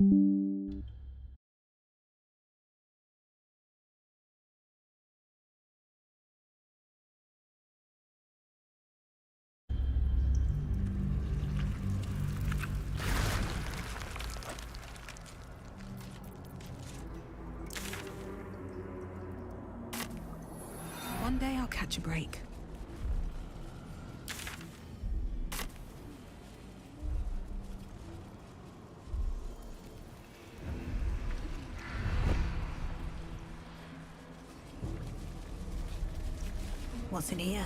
One day I'll catch a break. What's in here?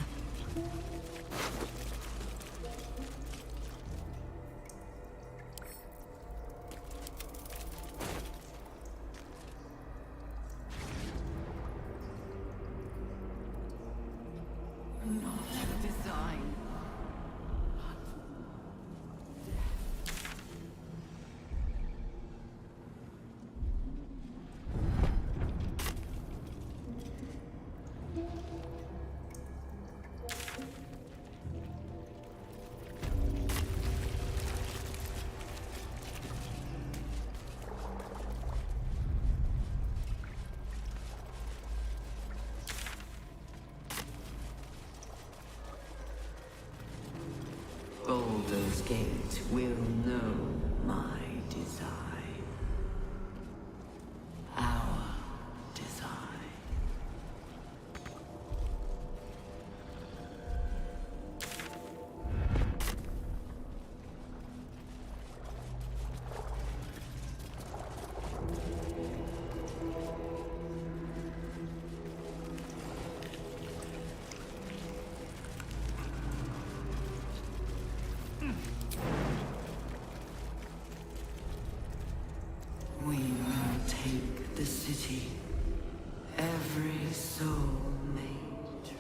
Baloldurs gate will know my design. Our design. We will take the city, every soul made true.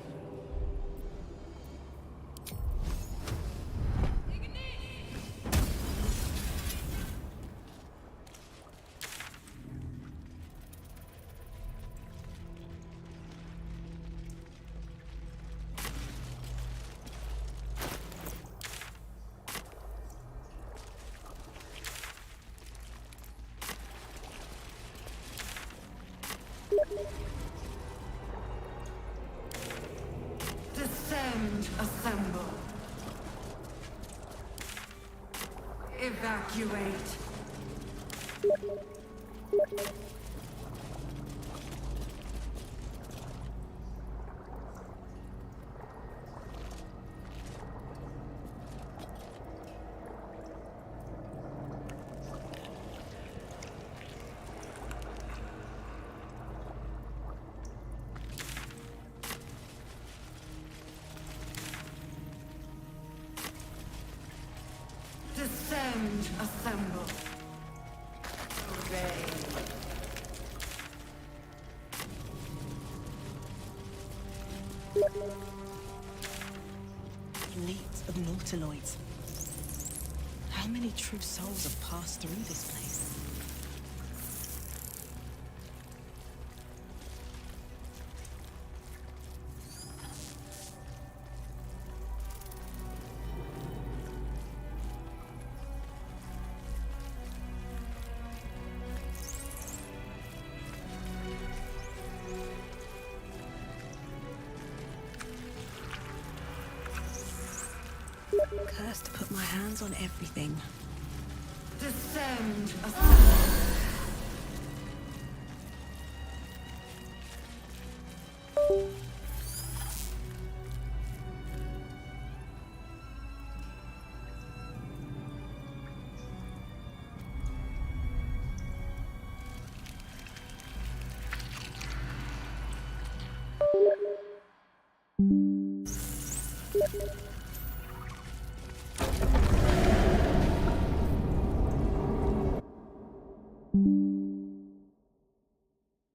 Descend, assemble. Evacuate. Descend, assemble. Obey. Fleet of nautiloids. How many true souls have passed through this place? Cursed to put my hands on everything. Descend, assemble.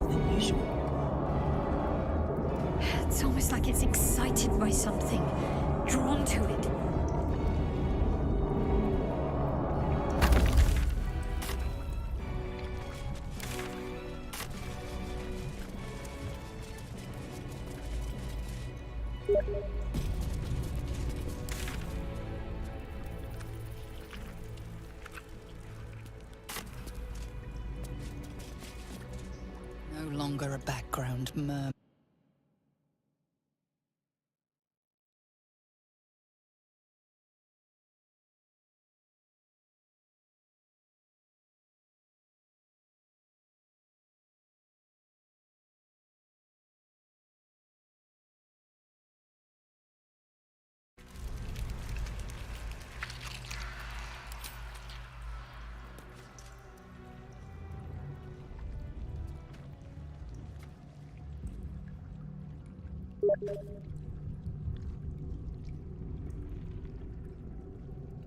Unusual. It's almost like it's excited by something, drawn to it. longer a background murmur.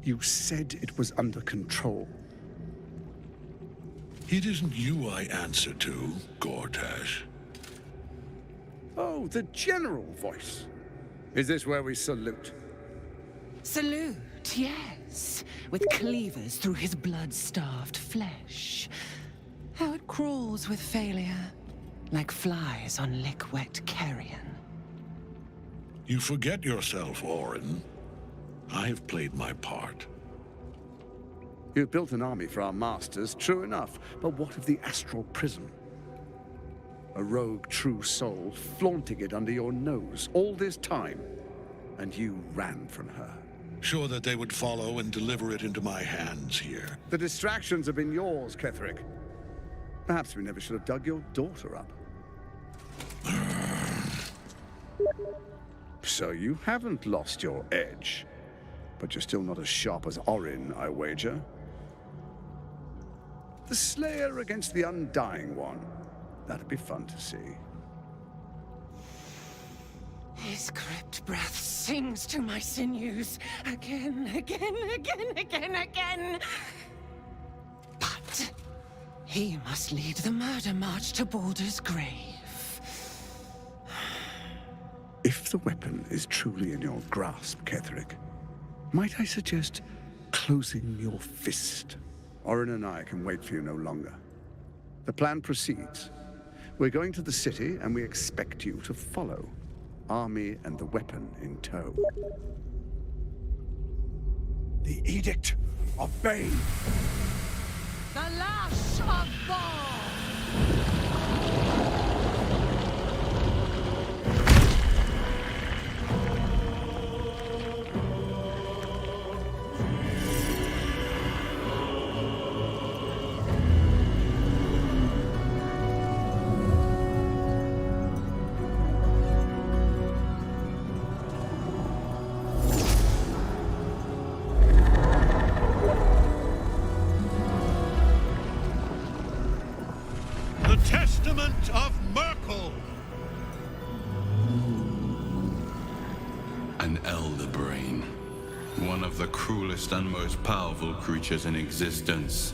You said it was under control. It isn't you I answer to, Gortash. Oh, the general voice. Is this where we salute? Salute, yes, with cleavers through his blood-starved flesh. How it crawls with failure, like flies on lick-wet carrion. You forget yourself, Orin. I've played my part. You've built an army for our masters, true enough, but what of the astral prism? A rogue true soul flaunting it under your nose all this time, and you ran from her. Sure that they would follow and deliver it into my hands here. The distractions have been yours, Ketherick. Perhaps we never should have dug your daughter up. So you haven't lost your edge, but you're still not as sharp as Orin, I wager. The Slayer against the Undying One. That'd be fun to see. His crypt breath sings to my sinews again, again. But he must lead the murder march to Baldur's grave. If the weapon is truly in your grasp, Ketherick, might I suggest closing your fist? Orin and I can wait for you no longer. The plan proceeds. We're going to the city, and we expect you to follow. Army and the weapon in tow. The Edict of Bane. The Lash of Ball! Testament of Merkel! An elder brain. One of the cruelest and most powerful creatures in existence.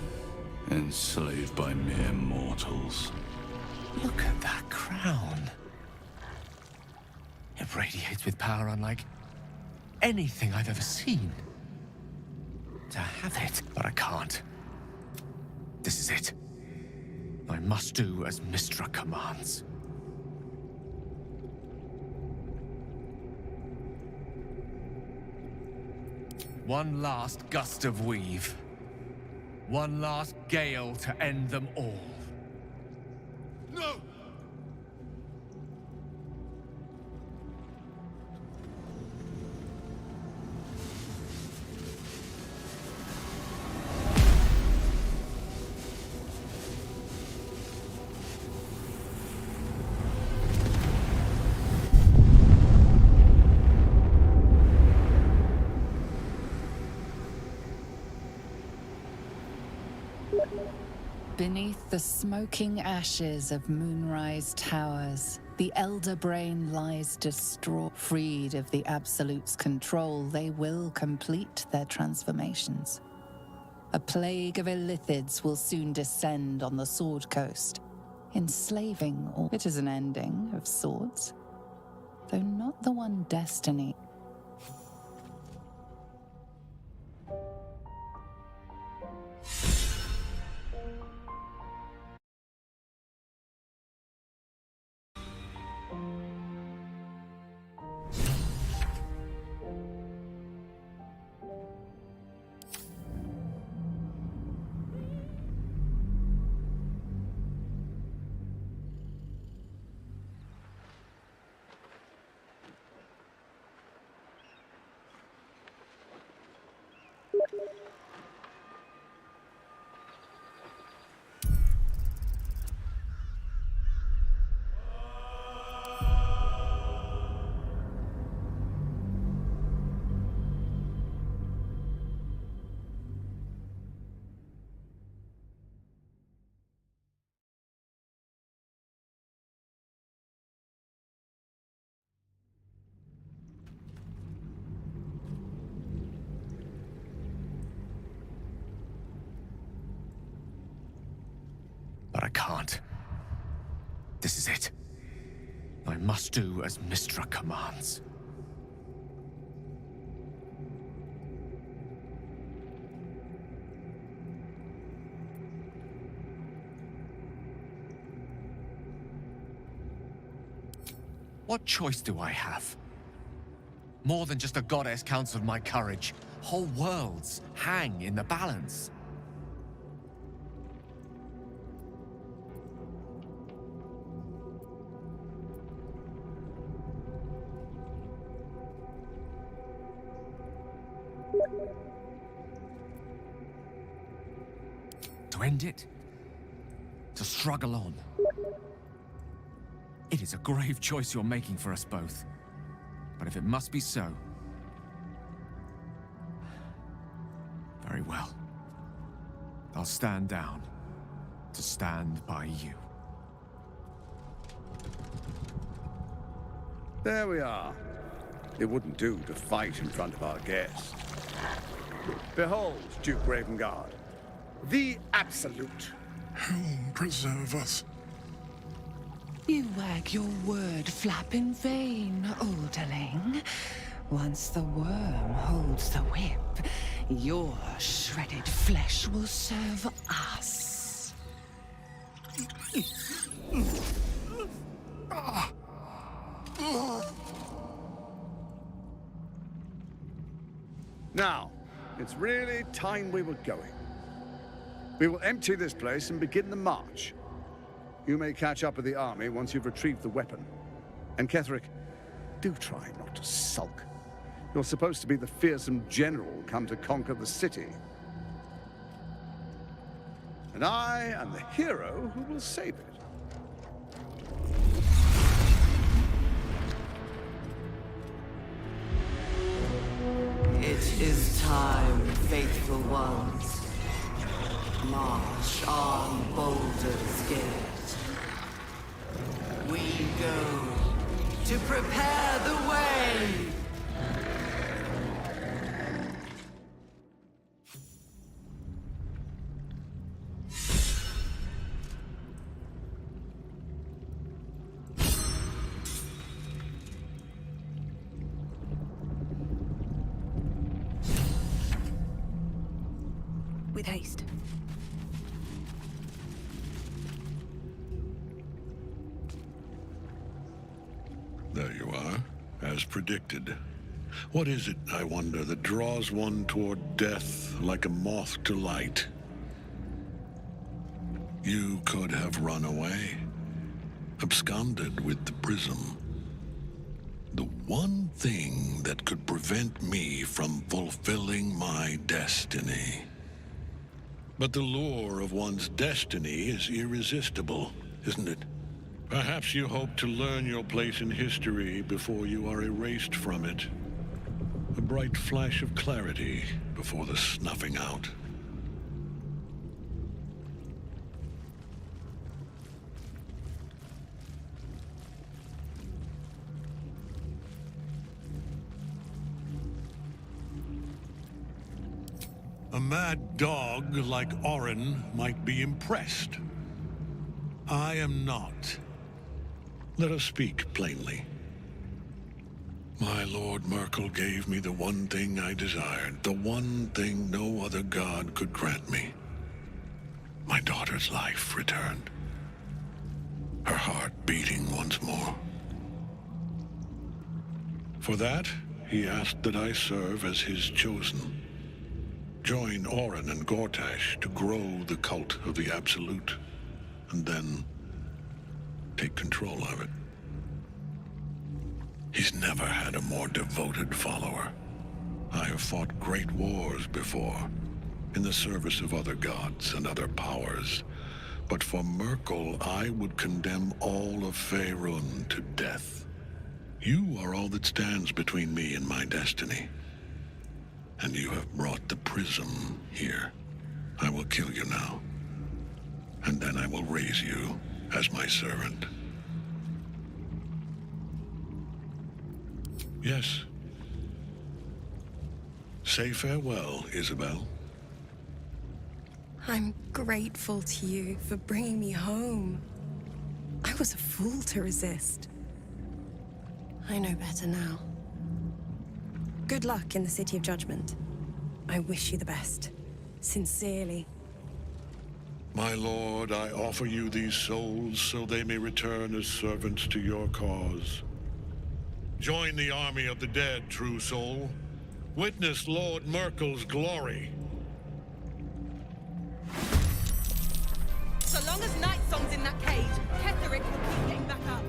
Enslaved by mere mortals. Look at that crown. It radiates with power unlike anything I've ever seen. To have it, but I can't. This is it. I must do as Mystra commands. One last gust of weave. One last gale to end them all. No! Beneath the smoking ashes of Moonrise Towers, the Elder Brain lies distraught. Freed of the Absolute's control, they will complete their transformations. A plague of Illithids will soon descend on the Sword Coast, enslaving all. It is an ending of sorts, though not the one Destiny. can't. This is it. I must do as Mystra commands. What choice do I have? More than just a goddess counseled my courage. Whole worlds hang in the balance. To end it? To struggle on? It is a grave choice you're making for us both. But if it must be so... very well. I'll stand down to stand by you. There we are. It wouldn't do to fight in front of our guest. Behold, Duke Ravengard, the Absolute. Helm preserve us. You wag your word flap in vain, olderling. Once the worm holds the whip, your shredded flesh will serve us. Now, it's really time we were going. We will empty this place and begin the march. You may catch up with the army once you've retrieved the weapon. And Ketheric, do try not to sulk. You're supposed to be the fearsome general come to conquer the city. And I am the hero who will save it. It is time, faithful ones. March on Baloldurs Gate. We go to prepare the way. With haste. There you are, as predicted. What is it, I wonder, that draws one toward death like a moth to light? You could have run away, absconded with the prism. The one thing that could prevent me from fulfilling my destiny. But the lure of one's destiny is irresistible, isn't it? Perhaps you hope to learn your place in history before you are erased from it. A bright flash of clarity before the snuffing out. A mad dog like Orin might be impressed. I am not. Let us speak plainly. My Lord Merkel gave me the one thing I desired, the one thing no other god could grant me. My daughter's life returned. Her heart beating once more. For that, he asked that I serve as his chosen. Join Orin and Gortash to grow the cult of the Absolute, and then take control of it. He's never had a more devoted follower. I have fought great wars before, in the service of other gods and other powers, but for Merkel, I would condemn all of Faerun to death. You are all that stands between me and my destiny. And you have brought the prism here. I will kill you now. And then I will raise you as my servant. Yes. Say farewell, Isabel. I'm grateful to you for bringing me home. I was a fool to resist. I know better now. Good luck in the City of Judgment. I wish you the best. Sincerely. My lord, I offer you these souls so they may return as servants to your cause. Join the army of the dead, true soul. Witness Lord Merkel's glory. So long as Night Song's in that cage, Ketherick will keep getting back up.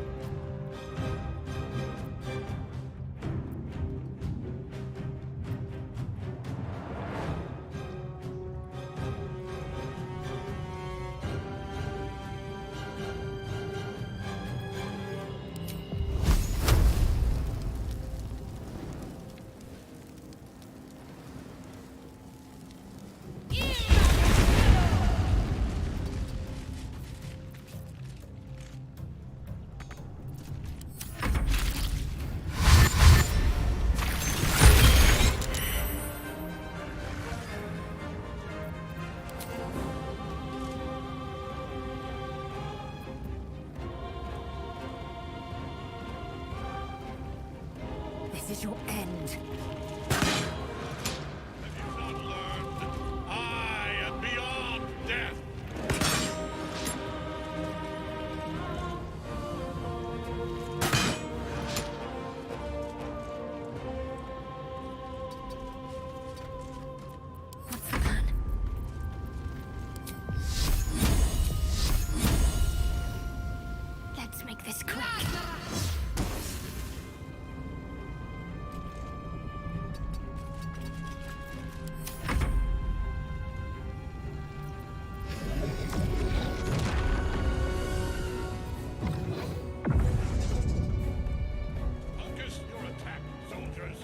This is your end. Have you not learned? I am beyond death. What's the plan? Let's make this quick. Focus your attack, soldiers.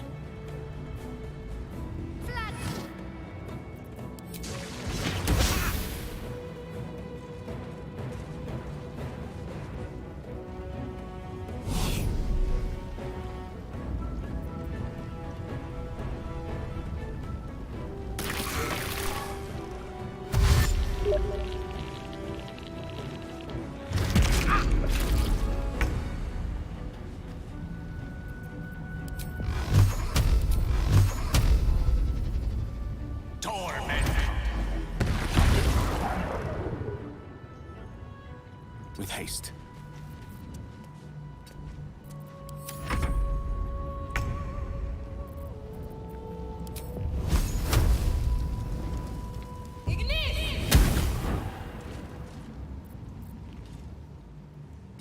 With haste.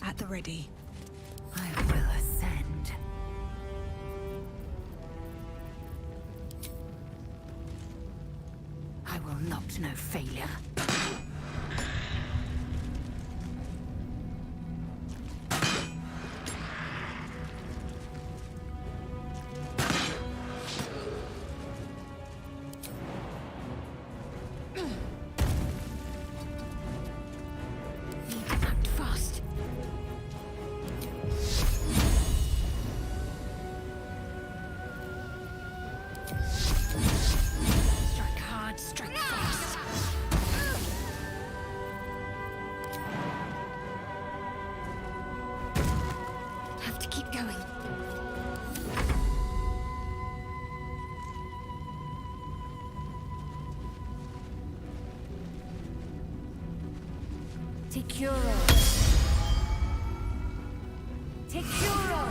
At the ready. I will ascend. I will not know failure. Need to act fast. Strike hard, strike fast. Have to keep going. Take your roll. Take your roll.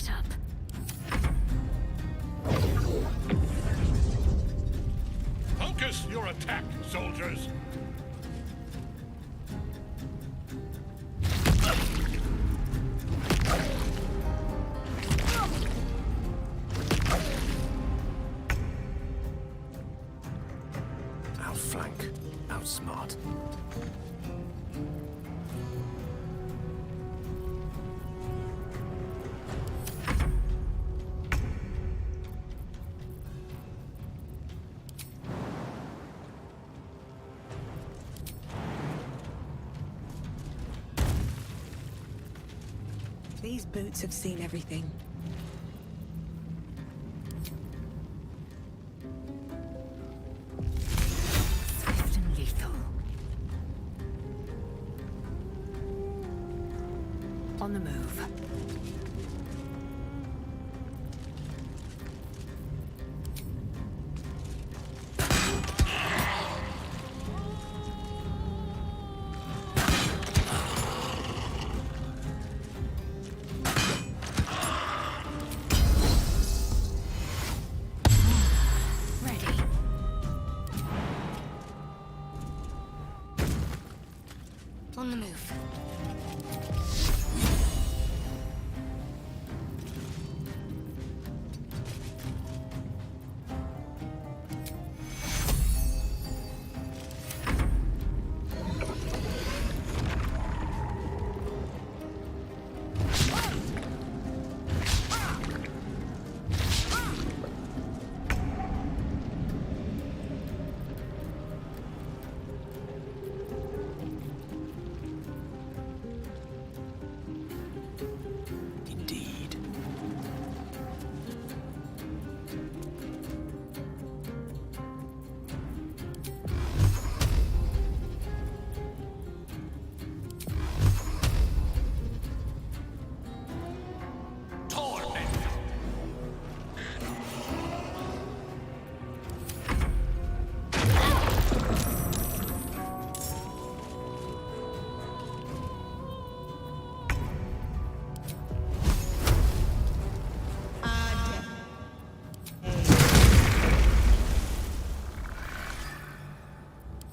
Shut up. Focus your attack, soldiers! Outflank, outsmart. These boots have seen everything. Swift and lethal. On the move. Ready. On the move. Indeed.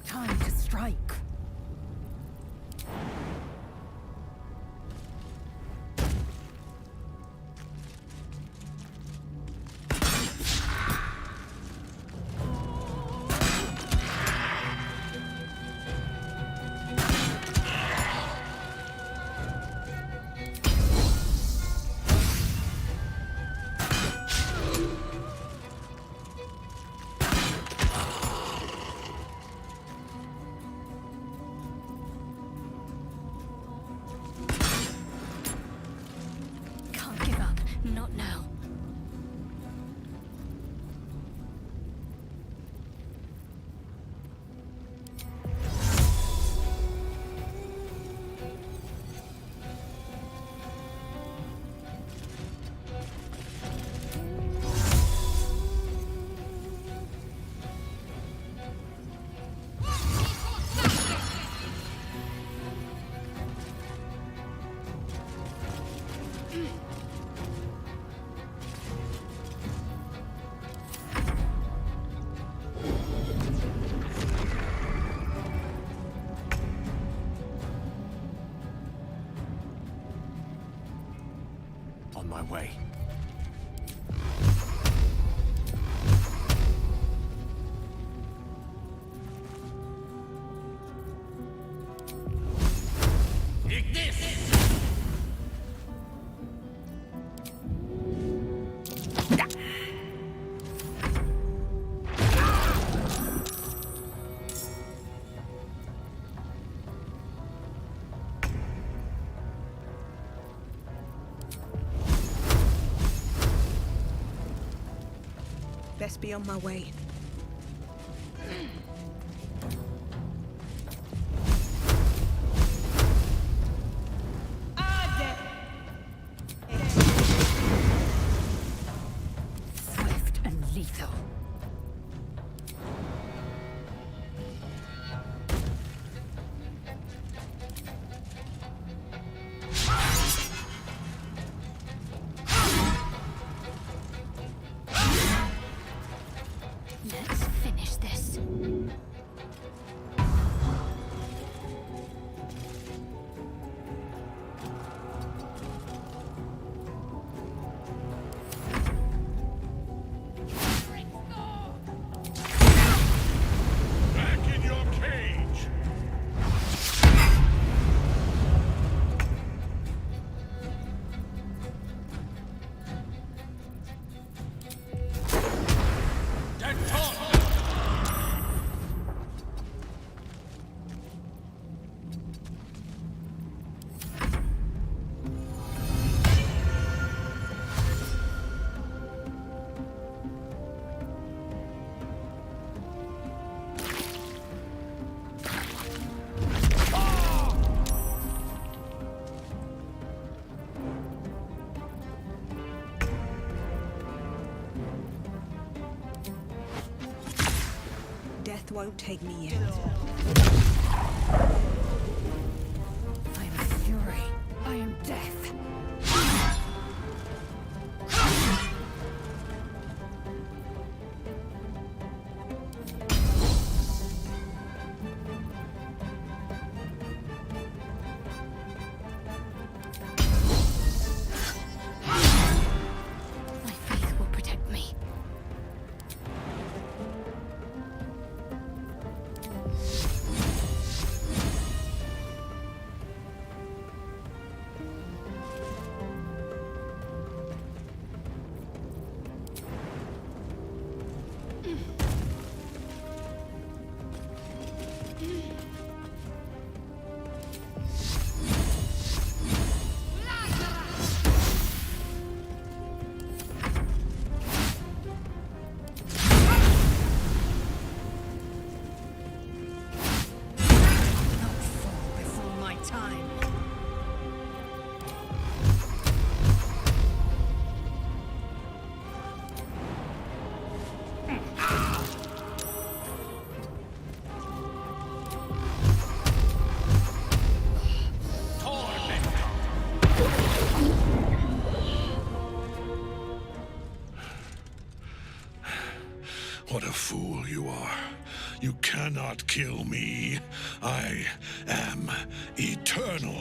Time to strike. Can't give up. Not now. On my way. Best be on my way. Swift and lethal. won't take me yet. I am fury. I am death. My faith will protect me. Not fall before my time. What a fool you are. You cannot kill me. I am eternal.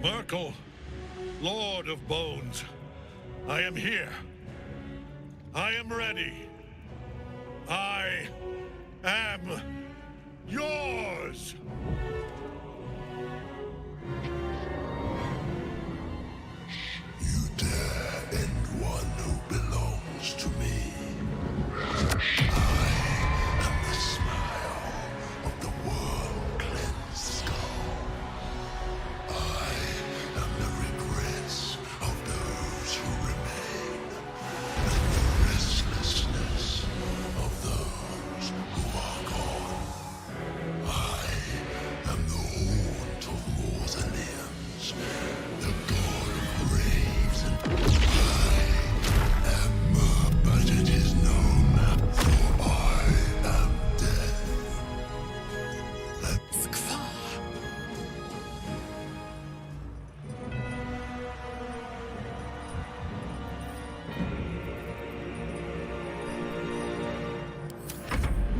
Merkel, Lord of Bones, I am here. I am ready. I am yours. You dare end one who belongs to me. I am the smile of the world-cleansed skull. I am the regrets of those who remain, and the restlessness of those who are gone. I am the haunt of mausoleums, the god of graves, and I am, but it is known, for I am death.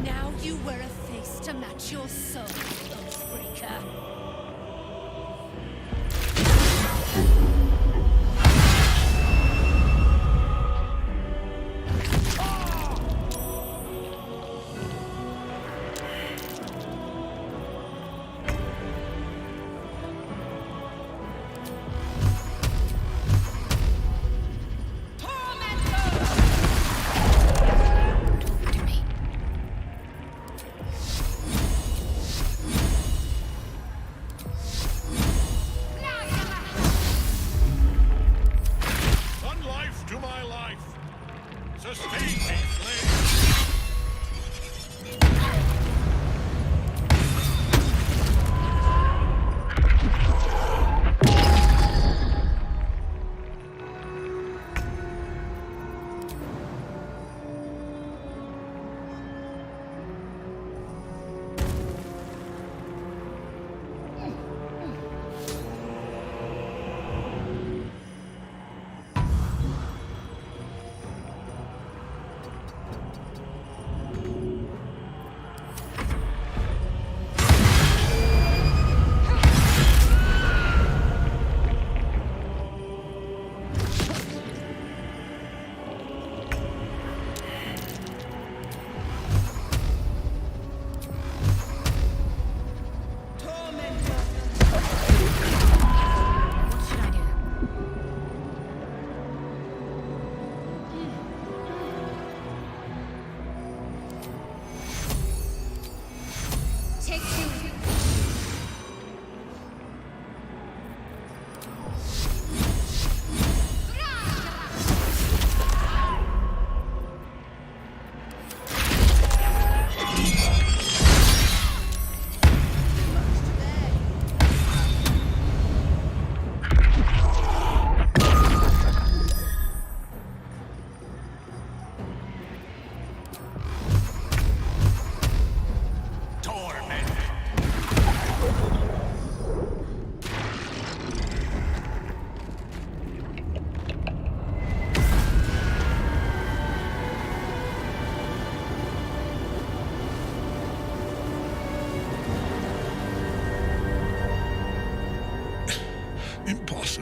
Now you wear a face to match your soul, Oathbreaker. Talk to me.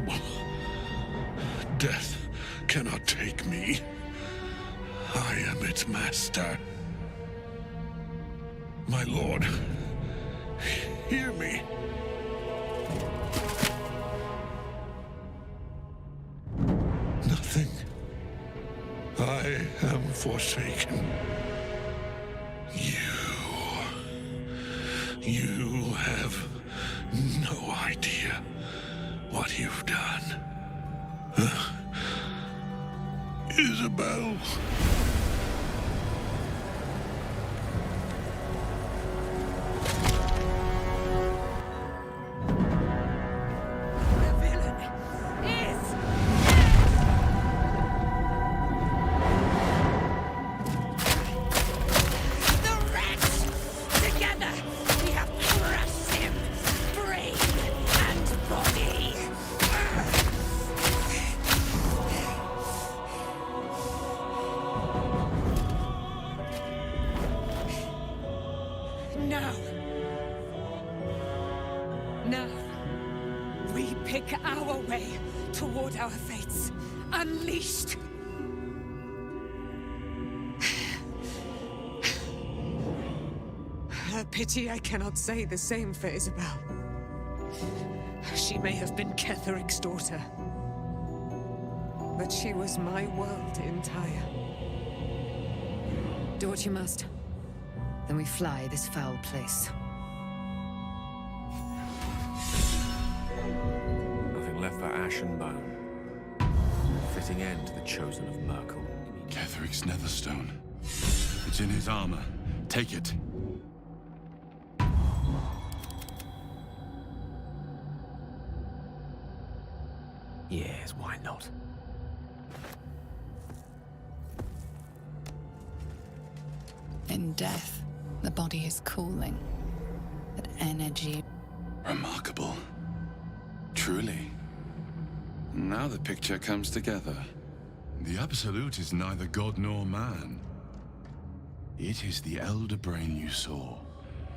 impossible. Death cannot take me. I am its master. My lord, hear me. Nothing. I am forsaken. You have no idea what you've done. Isabel. Now, we pick our way toward our fates, unleashed. A pity I cannot say the same for Isabel. She may have been Ketheric's daughter, but she was my world entire. Do what you must. Then we fly this foul place. Nothing left but ash and bone. Fitting end to the chosen of Merkel. Ketheric's Netherstone. It's in his armor. Take it. Yes, why not? In death, the body is cooling, but energy... Remarkable. Truly. Now the picture comes together. The Absolute is neither god nor man. It is the Elder Brain you saw,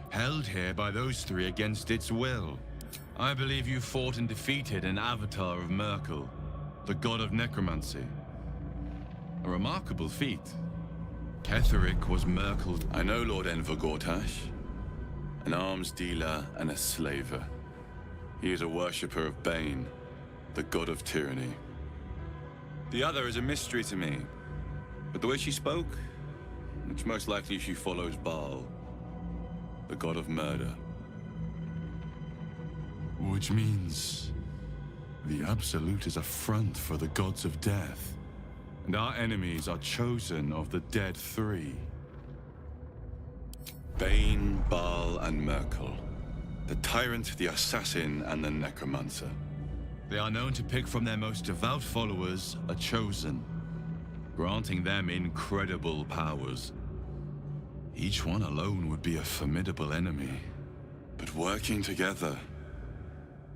held here by those three against its will. I believe you fought and defeated an avatar of Merkel, the god of necromancy. A remarkable feat. Ketheric was Merkel. I know Lord Enver Gortash, an arms dealer and a slaver. He is a worshipper of Bane, the god of tyranny. The other is a mystery to me, but the way she spoke, it's most likely she follows Baal, the god of murder. Which means the Absolute is a front for the gods of death, and our enemies are chosen of the dead three. Bane, Baal, and Merkel. The tyrant, the assassin, and the necromancer. They are known to pick from their most devout followers a chosen, granting them incredible powers. Each one alone would be a formidable enemy, but working together,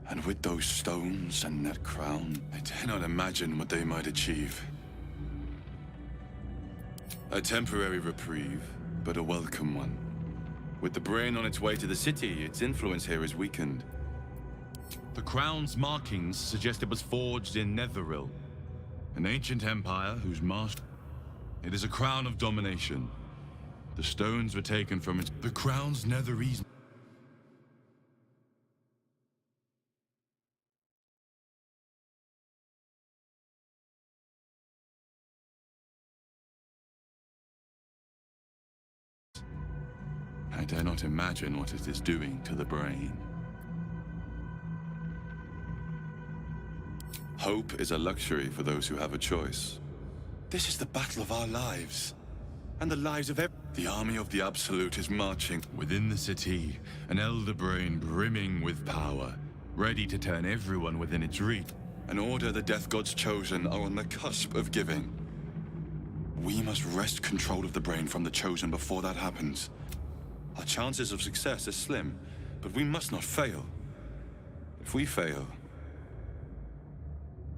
and with those stones and that crown, I dare not imagine what they might achieve. A temporary reprieve, but a welcome one. With the brain on its way to the city, its influence here is weakened. The crown's markings suggest it was forged in Netheril, an ancient empire whose master... It is a crown of domination. The stones were taken from its... The crown's Netherese... I dare not imagine what it is doing to the brain. Hope is a luxury for those who have a choice. This is the battle of our lives, and the lives of every... The army of the Absolute is marching. Within the city, an elder brain brimming with power, ready to turn everyone within its reach. An order the Death Gods chosen are on the cusp of giving. We must wrest control of the brain from the chosen before that happens. Our chances of success are slim, but we must not fail. If we fail,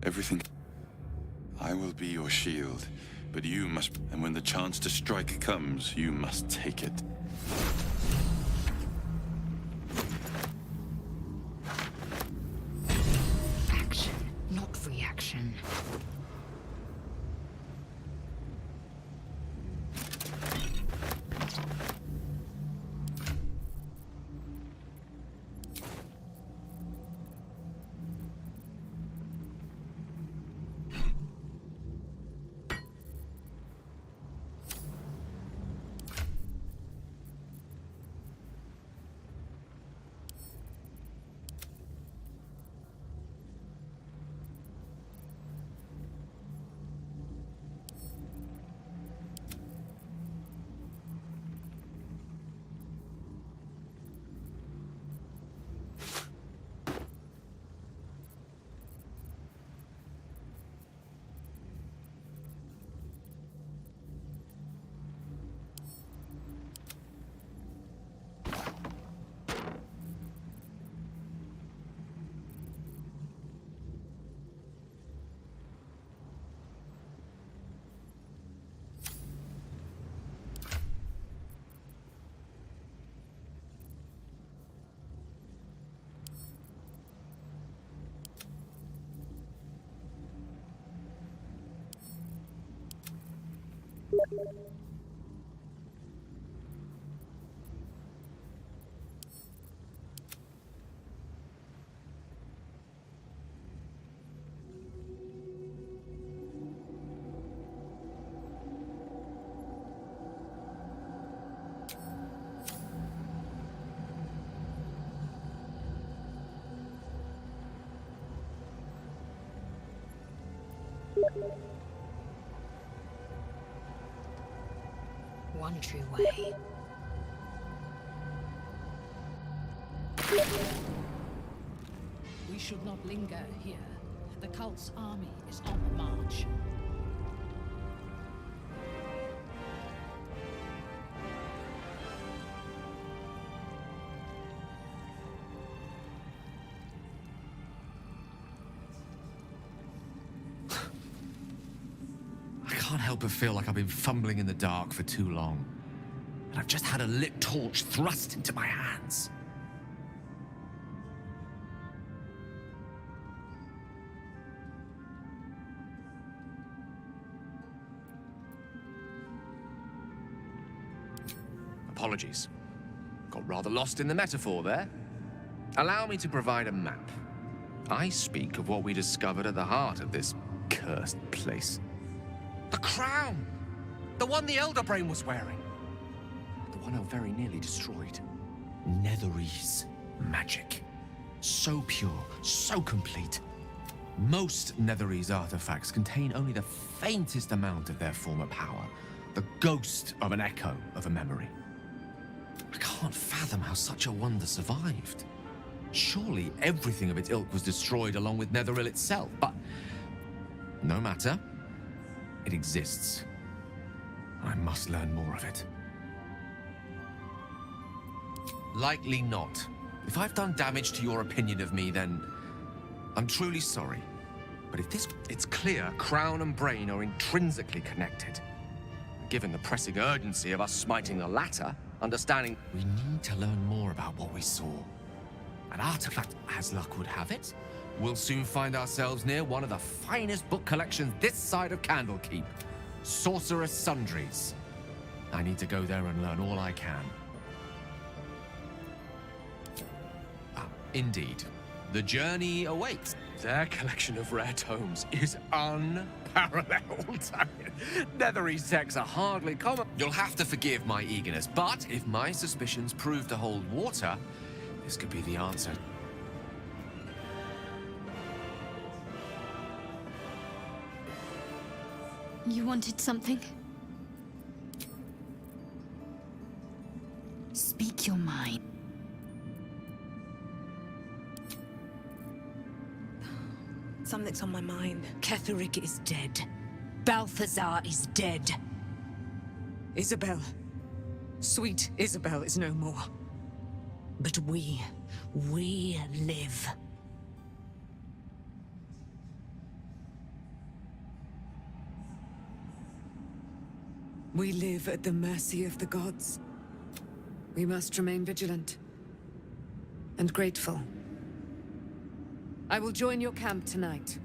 everything... I will be your shield, but you must... And when the chance to strike comes, you must take it. Action One true way. We should not linger here. The cult's army is on the march. I can't help but feel like I've been fumbling in the dark for too long. And I've just had a lit torch thrust into my hands. Apologies. Got rather lost in the metaphor there. Allow me to provide a map. I speak of what we discovered at the heart of this cursed place. The crown! The one the Elder Brain was wearing. The one I very nearly destroyed. Netherese magic. So pure, so complete. Most Netherese artifacts contain only the faintest amount of their former power. The ghost of an echo of a memory. I can't fathom how such a wonder survived. Surely everything of its ilk was destroyed along with Netheril itself, but no matter. It exists. I must learn more of it. Likely not. If I've done damage to your opinion of me, then I'm truly sorry. But if it's clear Crown and Brain are intrinsically connected. Given the pressing urgency of us smiting the latter, understanding we need to learn more about what we saw. An artifact, as luck would have it, we'll soon find ourselves near one of the finest book collections this side of Candlekeep. Sorcerous Sundries. I need to go there and learn all I can. Indeed. The journey awaits. Their collection of rare tomes is unparalleled. I mean, Netherese texts are hardly common. You'll have to forgive my eagerness, but if my suspicions prove to hold water, this could be the answer. You wanted something? Speak your mind. Something's on my mind. Ketheric is dead. Balthazar is dead. Isabel. Sweet Isabel is no more. But we live. We live at the mercy of the gods. We must remain vigilant and grateful. I will join your camp tonight.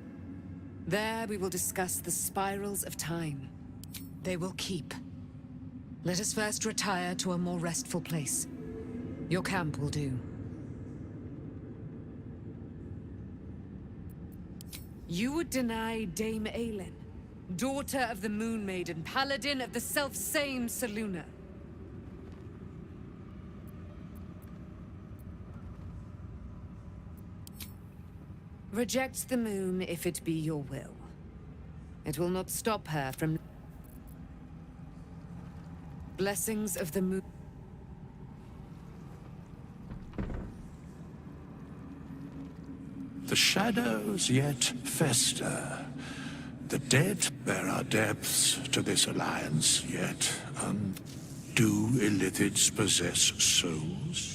There we will discuss the spirals of time. They will keep. Let us first retire to a more restful place. Your camp will do. You would deny Dame Aelin, daughter of the Moon Maiden, paladin of the self-same Selûne. Reject the moon if it be your will. It will not stop her from... Blessings of the moon... The shadows yet fester. The dead, there are depths to this alliance yet. Do illithids possess souls?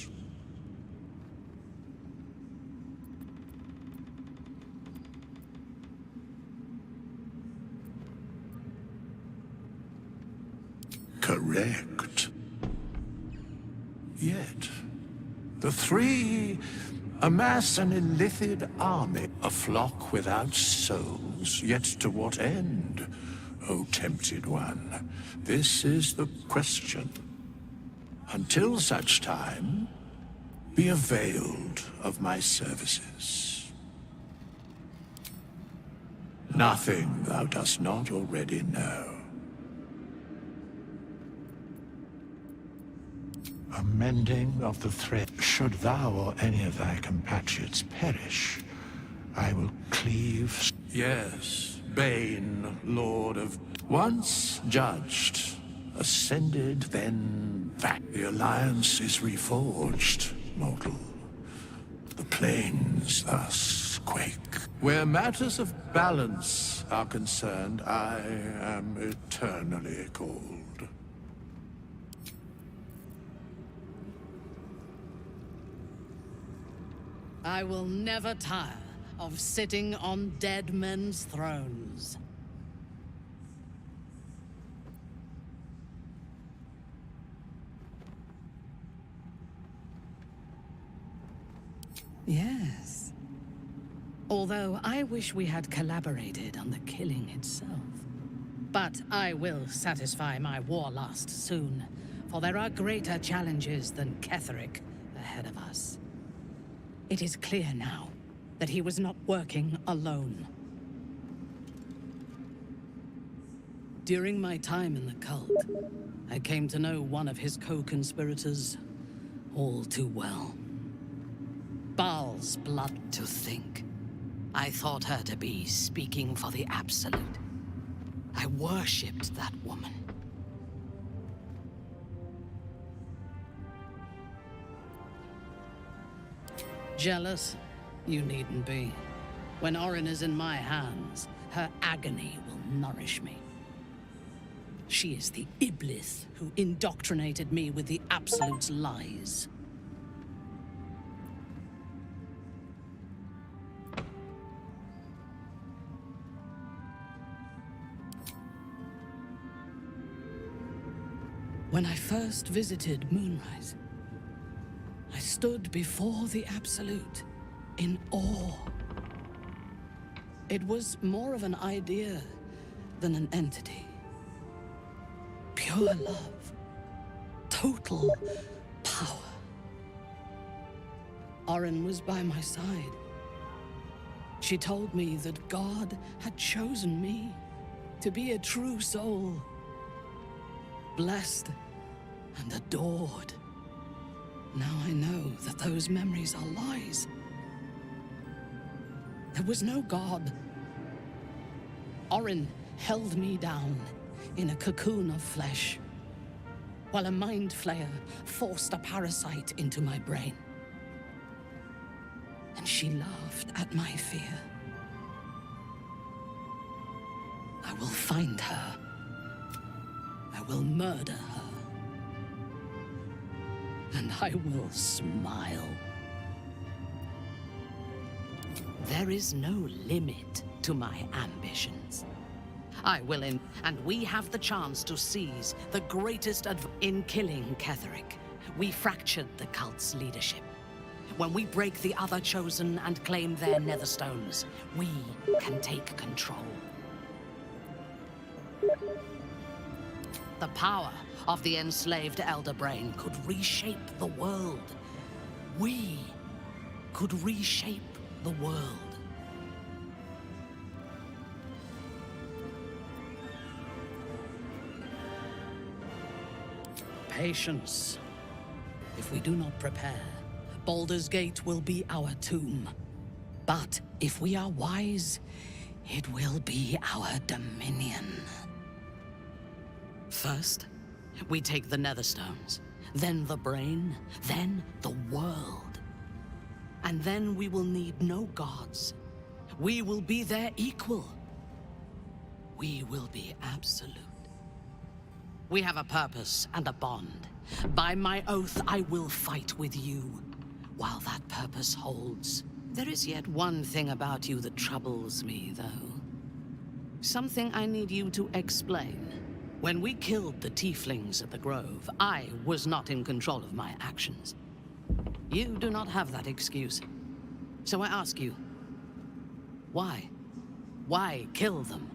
Correct. Yet, the three amass an illithid army, a flock without souls, yet to what end? O tempted one? This is the question. Until such time, be availed of my services. Nothing thou dost not already know. A mending of the thread. Should thou or any of thy compatriots perish, I will cleave. Yes, Bane, Lord of... Once judged, ascended, then back. The alliance is reforged, mortal. The plains thus quake. Where matters of balance are concerned, I am eternally cold. I will never tire of sitting on dead men's thrones. Yes. Although I wish we had collaborated on the killing itself. But I will satisfy my warlust soon, for there are greater challenges than Ketheric ahead of us. It is clear now that he was not working alone. During my time in the cult, I came to know one of his co-conspirators all too well. Baal's blood. To think. I thought her to be speaking for the Absolute. I worshipped that woman. Jealous? You needn't be. When Orin is in my hands, her agony will nourish me. She is the Iblis who indoctrinated me with the Absolute's lies. When I first visited Moonrise, I stood before the Absolute, in awe. It was more of an idea than an entity. Pure love. Total power. Orin was by my side. She told me that God had chosen me to be a true soul. Blessed and adored. Now I know that those memories are lies. There was no God. Orin held me down in a cocoon of flesh, while a mind flayer forced a parasite into my brain. And she laughed at my fear. I will find her. I will murder her. And I will smile. There is no limit to my ambitions. I will and we have the chance to seize the greatest in killing Ketheric. We fractured the cult's leadership. When we break the other chosen and claim their netherstones, we can take control. The power of the enslaved Elder Brain could reshape the world. We could reshape the world. Patience. If we do not prepare, Baldur's Gate will be our tomb. But if we are wise, it will be our dominion. First, we take the Netherstones, then the brain, then the world. And then we will need no gods. We will be their equal. We will be absolute. We have a purpose and a bond. By my oath, I will fight with you, while that purpose holds. There is yet one thing about you that troubles me, though. Something I need you to explain. When we killed the tieflings at the Grove, I was not in control of my actions. You do not have that excuse. So I ask you, why? Why kill them?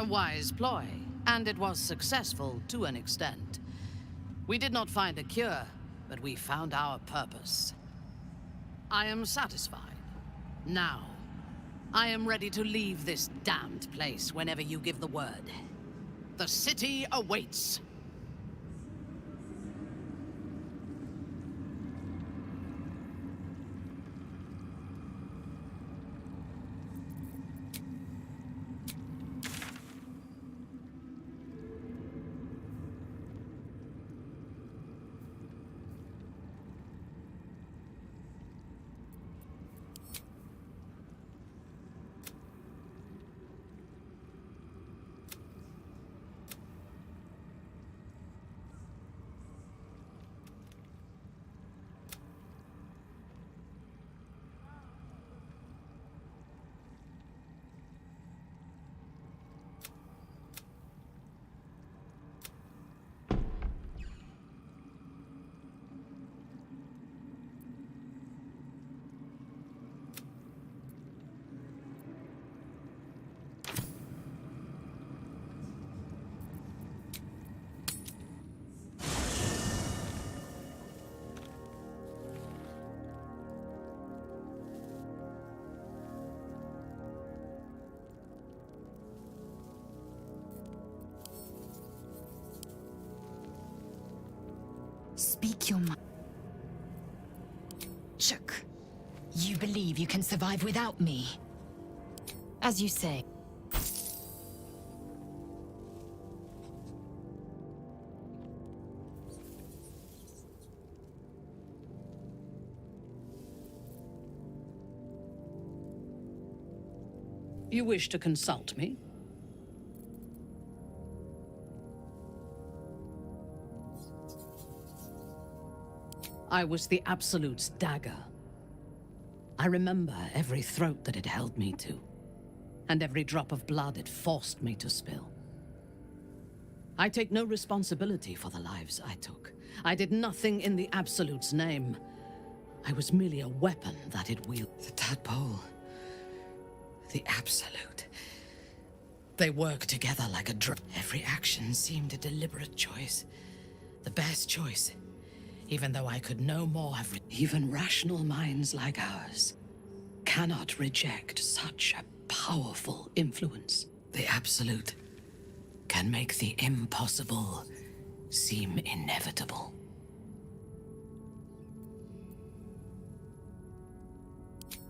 A wise ploy, and it was successful to an extent. We did not find a cure, but we found our purpose. I am satisfied. Now, I am ready to leave this damned place whenever you give the word. The city awaits. Speak your mind. Shook. You believe you can survive without me? As you say. You wish to consult me? I was the Absolute's dagger. I remember every throat that it held me to, and every drop of blood it forced me to spill. I take no responsibility for the lives I took. I did nothing in the Absolute's name. I was merely a weapon that it wielded. The tadpole. The Absolute. They work together like a drug. Every action seemed a deliberate choice. The best choice. Even though I could no more have... Even rational minds like ours cannot reject such a powerful influence. The Absolute can make the impossible seem inevitable.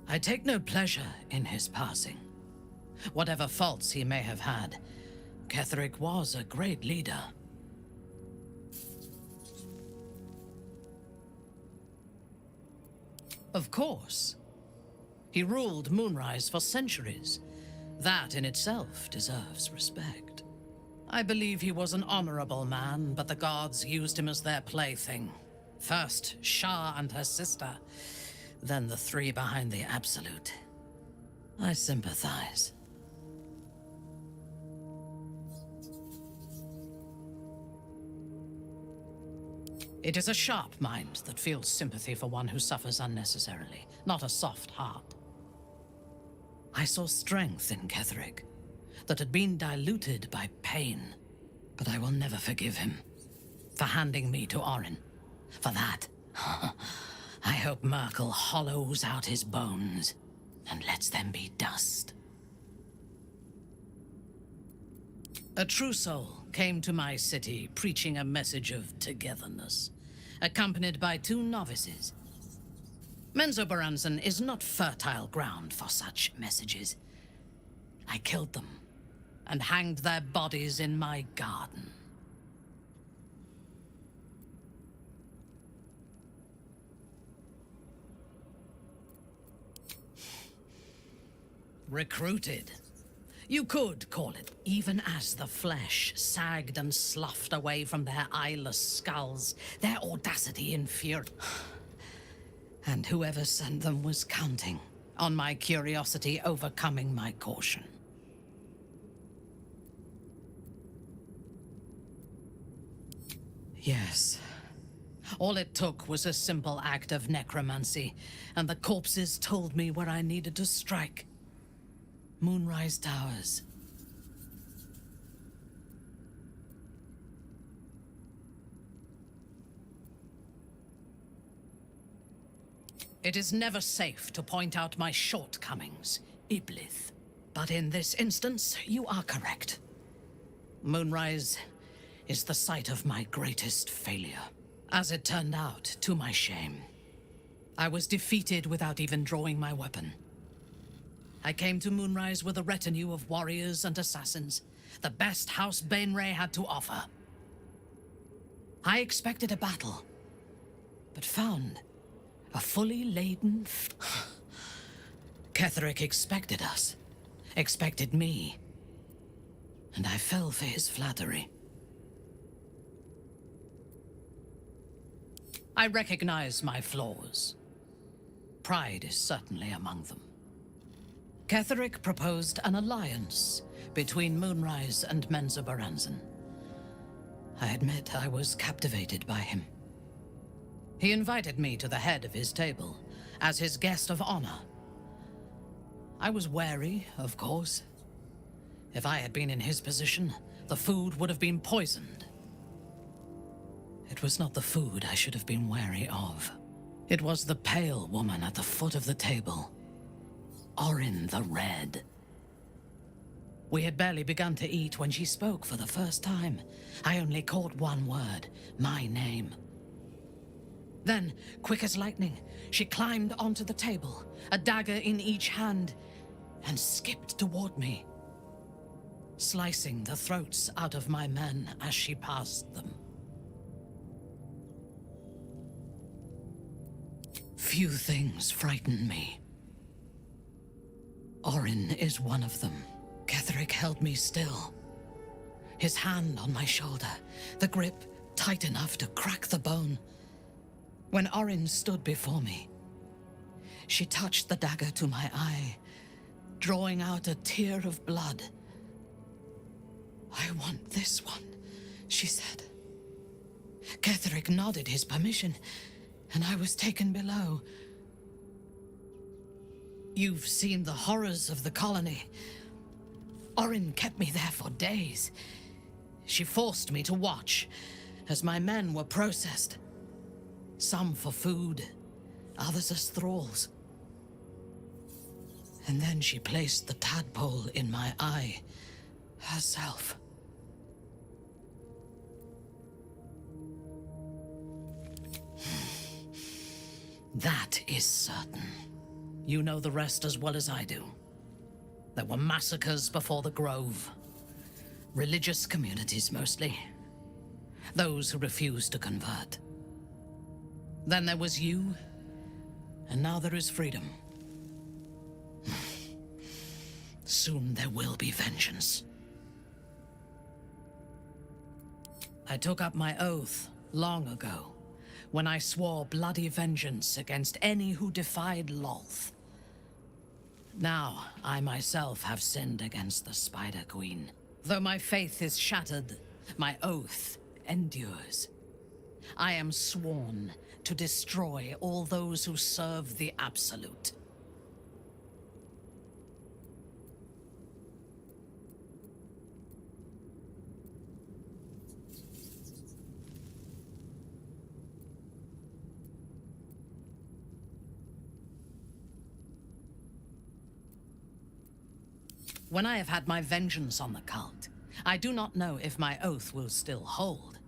I take no pleasure in his passing. Whatever faults he may have had, Ketheric was a great leader. Of course. He ruled Moonrise for centuries. That in itself deserves respect. I believe he was an honorable man, but the gods used him as their plaything. First, Shah and her sister, then the three behind the Absolute. I sympathize. It is a sharp mind that feels sympathy for one who suffers unnecessarily, not a soft heart. I saw strength in Ketheric that had been diluted by pain, but I will never forgive him for handing me to Orin. For that, I hope Merkel hollows out his bones and lets them be dust. A true soul came to my city preaching a message of togetherness, accompanied by 2 novices. Menzoberranzan is not fertile ground for such messages. I killed them and hanged their bodies in my garden. Recruited. You could call it, even as the flesh sagged and sloughed away from their eyeless skulls, their audacity infuriated. And whoever sent them was counting on my curiosity overcoming my caution. Yes. All it took was a simple act of necromancy, and the corpses told me where I needed to strike. Moonrise Towers. It is never safe to point out my shortcomings, Iblith. But in this instance, you are correct. Moonrise is the site of my greatest failure. As it turned out, to my shame, I was defeated without even drawing my weapon. I came to Moonrise with a retinue of warriors and assassins, the best House Bainray had to offer. I expected a battle, but found a fully laden... Ketheric expected us, expected me, and I fell for his flattery. I recognize my flaws. Pride is certainly among them. Ketheric proposed an alliance between Moonrise and Menzoberranzan. I admit I was captivated by him. He invited me to the head of his table as his guest of honor. I was wary, of course. If I had been in his position, the food would have been poisoned. It was not the food I should have been wary of. It was the pale woman at the foot of the table. Orin the Red. We had barely begun to eat when she spoke for the first time. I only caught one word, my name. Then, quick as lightning, she climbed onto the table, a dagger in each hand, and skipped toward me, slicing the throats out of my men as she passed them. Few things frighten me. Orin is one of them. Ketheric held me still, his hand on my shoulder, the grip tight enough to crack the bone. When Orin stood before me, she touched the dagger to my eye, drawing out a tear of blood. "I want this one," she said. Ketheric nodded his permission, and I was taken below. You've seen the horrors of the colony. Orin kept me there for days. She forced me to watch as my men were processed. Some for food, others as thralls. And then she placed the tadpole in my eye herself. That is certain. You know the rest as well as I do. There were massacres before the Grove. Religious communities, mostly. Those who refused to convert. Then there was you, and now there is freedom. Soon there will be vengeance. I took up my oath long ago, when I swore bloody vengeance against any who defied Lolth. Now, I myself have sinned against the Spider Queen. Though my faith is shattered, my oath endures. I am sworn to destroy all those who serve the Absolute. When I have had my vengeance on the cult, I do not know if my oath will still hold.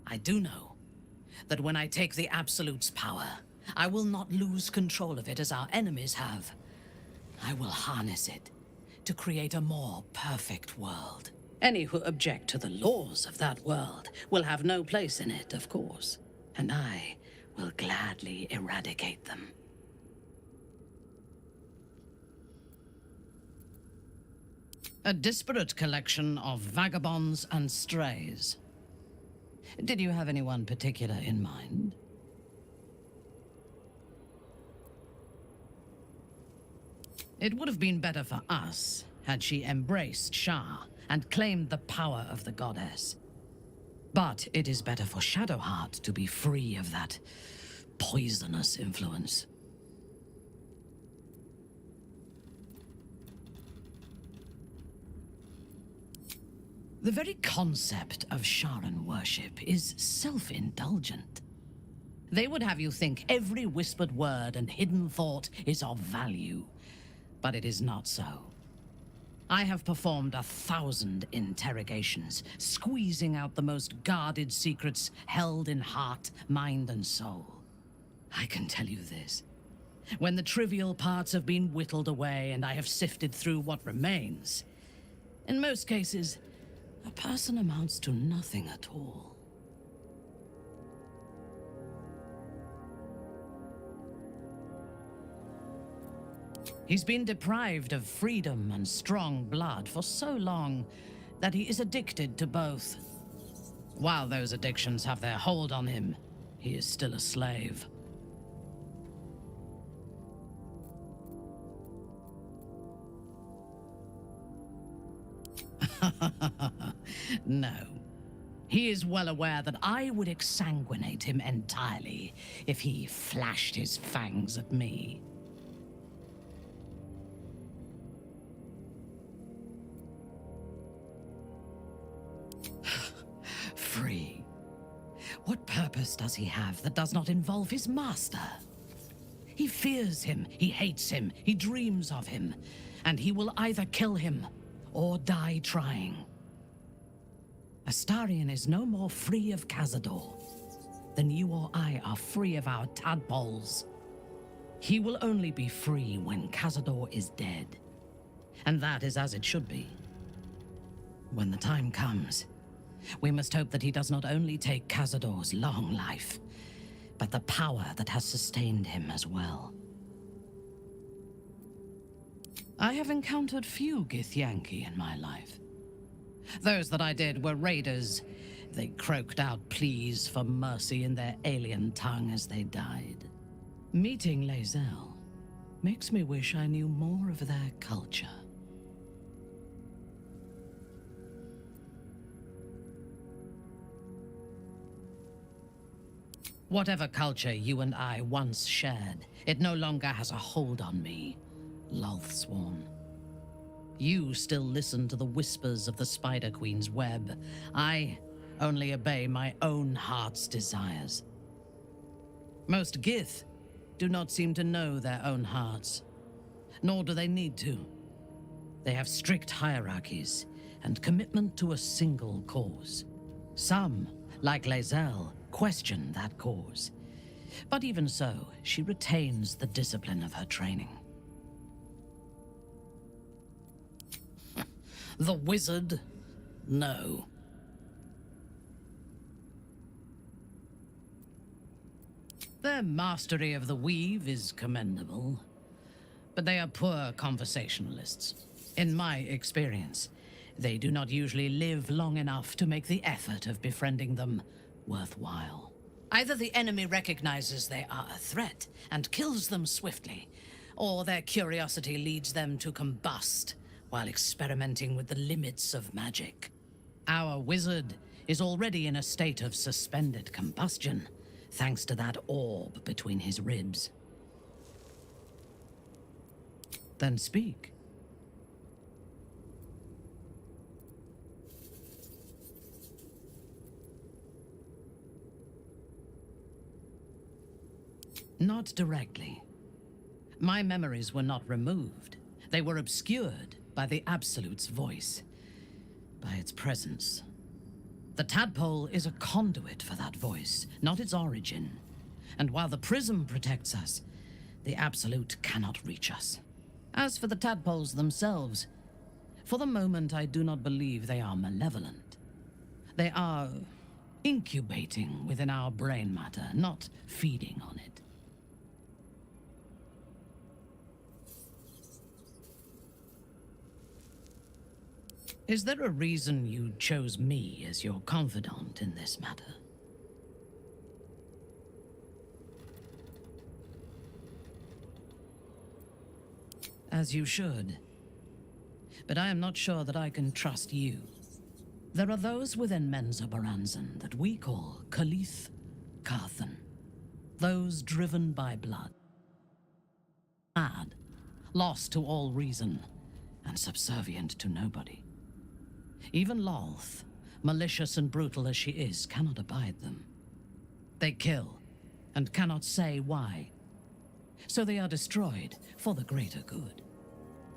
I do know that when I take the Absolute's power, I will not lose control of it as our enemies have. I will harness it to create a more perfect world. Any who object to the laws of that world will have no place in it, of course, and I will gladly eradicate them. A disparate collection of vagabonds and strays. Did you have anyone particular in mind? It would have been better for us had she embraced Shah and claimed the power of the goddess. But it is better for Shadowheart to be free of that poisonous influence. The very concept of Sharan worship is self-indulgent. They would have you think every whispered word and hidden thought is of value. But it is not so. I have performed 1,000 interrogations, squeezing out the most guarded secrets held in heart, mind, and soul. I can tell you this. When the trivial parts have been whittled away and I have sifted through what remains, in most cases, a person amounts to nothing at all. He's been deprived of freedom and strong blood for so long that he is addicted to both. While those addictions have their hold on him, he is still a slave. No. He is well aware that I would exsanguinate him entirely if he flashed his fangs at me. Free. What purpose does he have that does not involve his master? He fears him, he hates him, he dreams of him, and he will either kill him or die trying. Astarion is no more free of Cazador than you or I are free of our tadpoles. He will only be free when Cazador is dead, and that is as it should be. When the time comes, we must hope that he does not only take Cazador's long life, but the power that has sustained him as well. I have encountered few Githyanki in my life. Those that I did were raiders. They croaked out pleas for mercy in their alien tongue as they died. Meeting Lae'zel makes me wish I knew more of their culture. Whatever culture you and I once shared, it no longer has a hold on me, Lothsworn. You still listen to the whispers of the Spider Queen's web. I only obey my own heart's desires. Most Gith do not seem to know their own hearts, nor do they need to. They have strict hierarchies and commitment to a single cause. Some, like Lae'zel, question that cause. But even so, she retains the discipline of her training. The wizard? No. Their mastery of the weave is commendable, but they are poor conversationalists. In my experience, they do not usually live long enough to make the effort of befriending them worthwhile. Either the enemy recognizes they are a threat and kills them swiftly, or their curiosity leads them to combust while experimenting with the limits of magic. Our wizard is already in a state of suspended combustion, thanks to that orb between his ribs. Then speak. Not directly. My memories were not removed. They were obscured by the Absolute's voice, by its presence. The tadpole is a conduit for that voice, not its origin. And while the prism protects us, the Absolute cannot reach us. As for the tadpoles themselves, for the moment I do not believe they are malevolent. They are incubating within our brain matter, not feeding on it. Is there a reason you chose me as your confidant in this matter? As you should. But I am not sure that I can trust you. There are those within Menza Baranzan that we call Khalith Karthan. Those driven by blood. Mad, lost to all reason, and subservient to nobody. Even Lolth, malicious and brutal as she is, cannot abide them. They kill, and cannot say why. So they are destroyed for the greater good.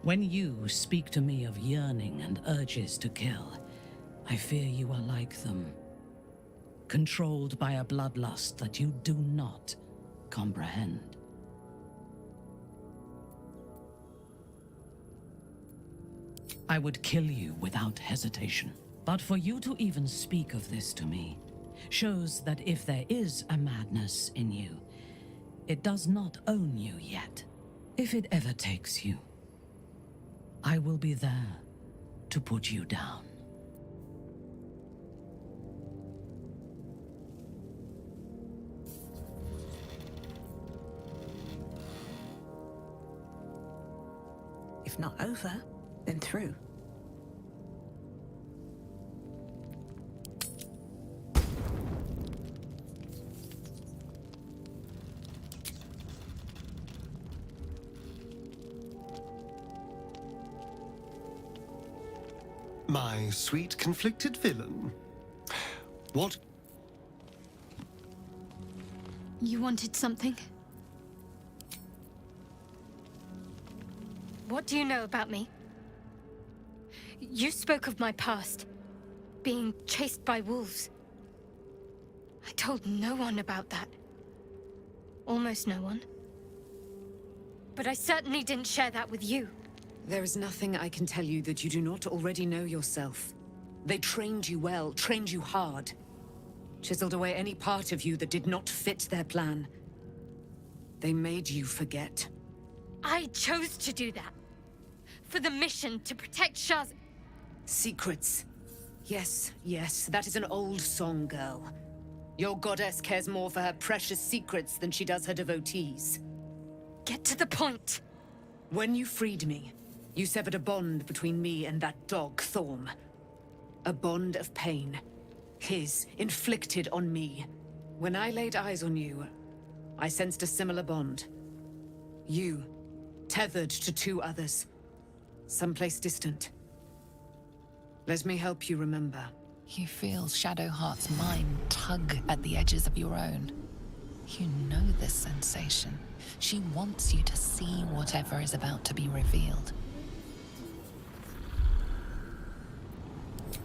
When you speak to me of yearning and urges to kill, I fear you are like them, controlled by a bloodlust that you do not comprehend. I would kill you without hesitation. But for you to even speak of this to me shows that if there is a madness in you, it does not own you yet. If it ever takes you, I will be there to put you down. If not over, then through. My sweet conflicted villain. What? You wanted something? What do you know about me? You spoke of my past, being chased by wolves. I told no one about that. Almost no one. But I certainly didn't share that with you. There is nothing I can tell you that you do not already know yourself. They trained you well, trained you hard. Chiseled away any part of you that did not fit their plan. They made you forget. I chose to do that. For the mission to protect Shaz. Secrets. Yes, yes, that is an old song, girl. Your goddess cares more for her precious secrets than she does her devotees. Get to the point. When you freed me, you severed a bond between me and that dog, Thorm. A bond of pain. His, inflicted on me. When I laid eyes on you, I sensed a similar bond. You, tethered to two others. Someplace distant. Let me help you remember. You feel Shadowheart's mind tug at the edges of your own. You know this sensation. She wants you to see whatever is about to be revealed.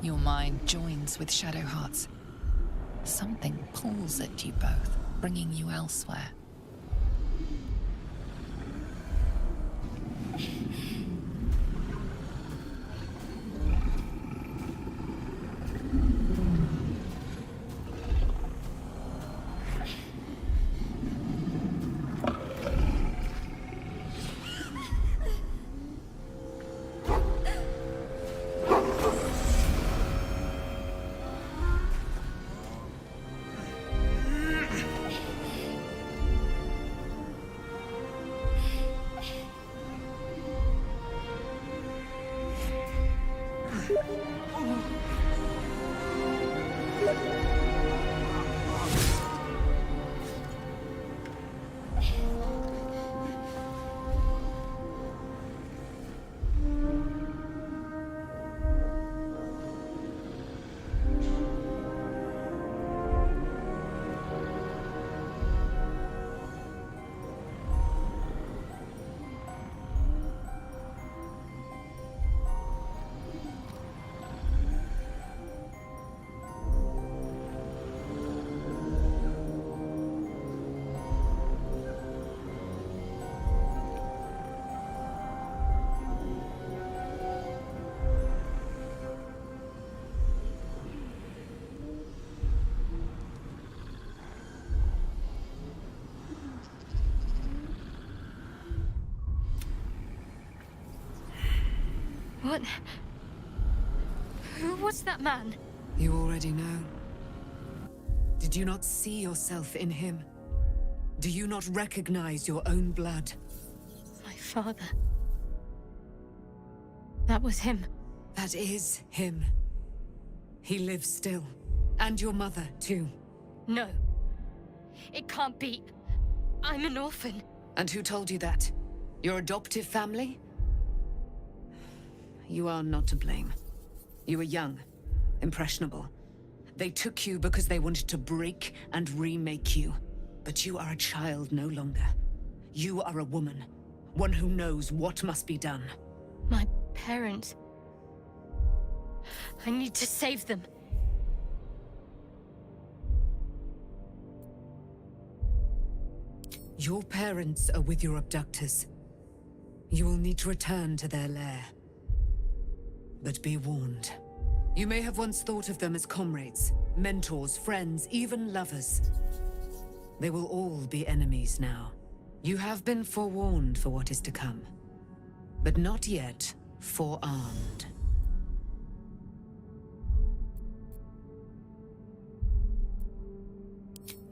Your mind joins with Shadowheart's. Something pulls at you both, bringing you elsewhere. What? Who was that man? You already know. Did you not see yourself in him? Do you not recognize your own blood? My father. That was him. That is him. He lives still. And your mother, too. No. It can't be. I'm an orphan. And who told you that? Your adoptive family? You are not to blame. You were young, impressionable. They took you because they wanted to break and remake you. But you are a child no longer. You are a woman. One who knows what must be done. My parents... I need to save them. Your parents are with your abductors. You will need to return to their lair. But be warned. You may have once thought of them as comrades, mentors, friends, even lovers. They will all be enemies now. You have been forewarned for what is to come, but not yet forearmed.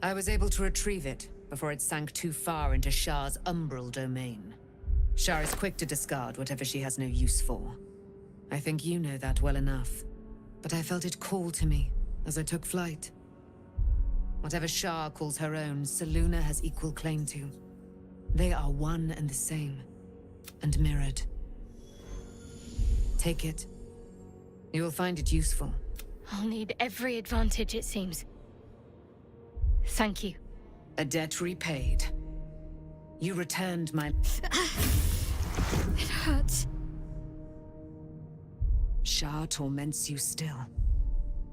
I was able to retrieve it before it sank too far into Shah's umbral domain. Shah is quick to discard whatever she has no use for. I think you know that well enough. But I felt it call to me as I took flight. Whatever Shah calls her own, Selûne has equal claim to. They are one and the same, and mirrored. Take it. You will find it useful. I'll need every advantage, it seems. Thank you. A debt repaid. You returned my... It hurts. Shah torments you still.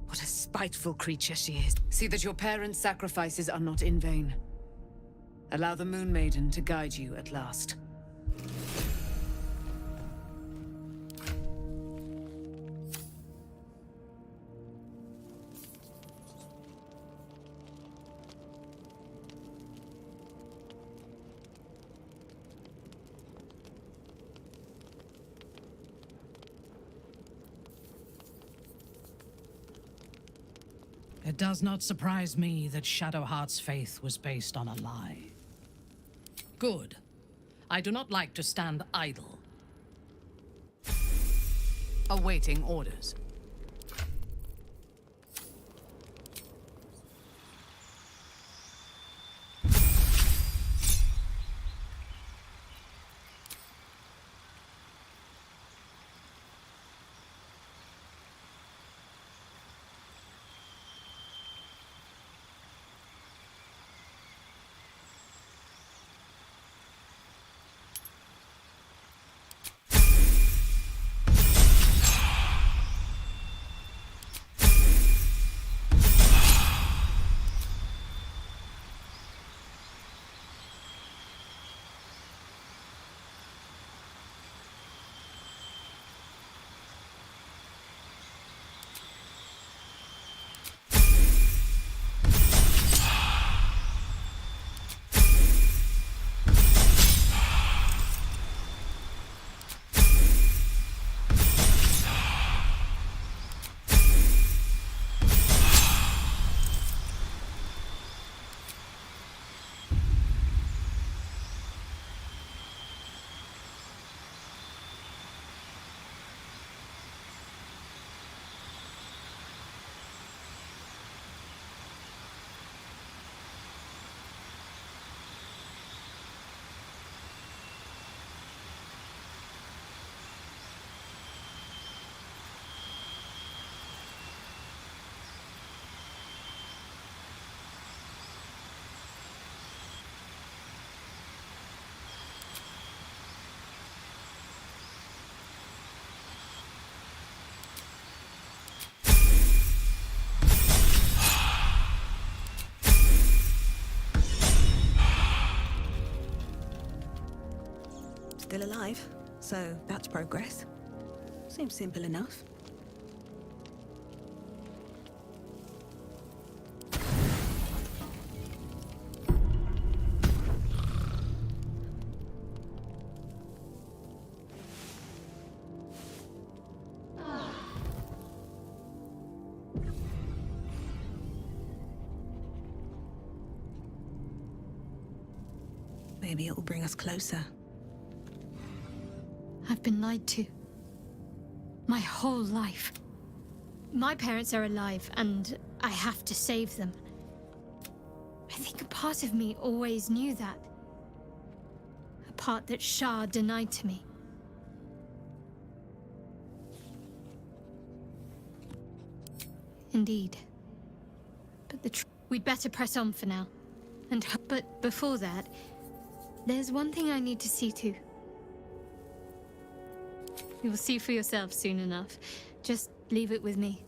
What a spiteful creature she is. See that your parents' sacrifices are not in vain. Allow the Moon Maiden to guide you at last. It does not surprise me that Shadowheart's faith was based on a lie. Good. I do not like to stand idle. Awaiting orders. Still alive, so that's progress. Seems simple enough. Maybe it will bring us closer. I've been lied to. My whole life. My parents are alive, and I have to save them. I think a part of me always knew that. A part that Shah denied to me. Indeed. But we'd better press on for now. But before that, there's one thing I need to see to. You will see for yourself soon enough. Just leave it with me.